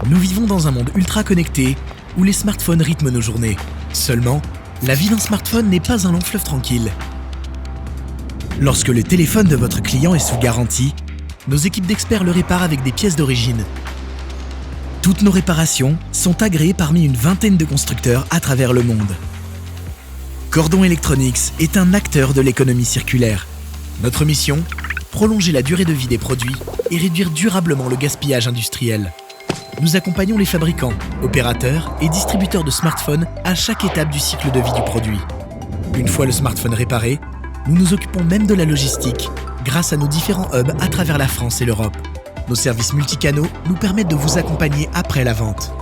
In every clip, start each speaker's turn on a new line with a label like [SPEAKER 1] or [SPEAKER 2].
[SPEAKER 1] Nous vivons dans un monde ultra connecté où les smartphones rythment nos journées. Seulement, la vie d'un smartphone n'est pas un long fleuve tranquille. Lorsque le téléphone de votre client est sous garantie, nos équipes d'experts le réparent avec des pièces d'origine. Toutes nos réparations sont agréées parmi une vingtaine de constructeurs à travers le monde. Cordon Electronics est un acteur de l'économie circulaire. Notre mission ? Prolonger la durée de vie des produits et réduire durablement le gaspillage industriel. Nous accompagnons les fabricants, opérateurs et distributeurs de smartphones à chaque étape du cycle de vie du produit. Une fois le smartphone réparé, nous nous occupons même de la logistique grâce à nos différents hubs à travers la France et l'Europe. Nos services multicanaux nous permettent de vous accompagner après la vente.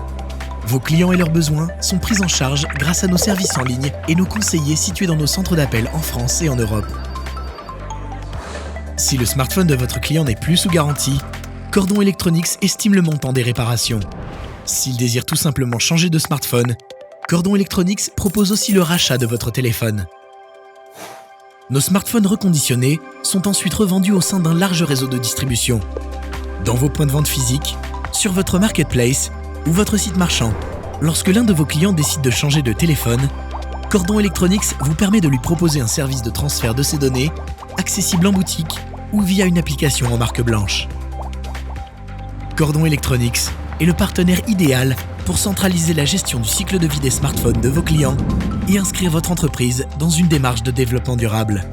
[SPEAKER 1] Vos clients et leurs besoins sont pris en charge grâce à nos services en ligne et nos conseillers situés dans nos centres d'appel en France et en Europe. Si le smartphone de votre client n'est plus sous garantie, Cordon Electronics estime le montant des réparations. S'il désire tout simplement changer de smartphone, Cordon Electronics propose aussi le rachat de votre téléphone. Nos smartphones reconditionnés sont ensuite revendus au sein d'un large réseau de distribution. Dans vos points de vente physiques, sur votre marketplace ou votre site marchand. Lorsque l'un de vos clients décide de changer de téléphone, Cordon Electronics vous permet de lui proposer un service de transfert de ses données, accessible en boutique ou via une application en marque blanche. Cordon Electronics est le partenaire idéal pour centraliser la gestion du cycle de vie des smartphones de vos clients et inscrire votre entreprise dans une démarche de développement durable.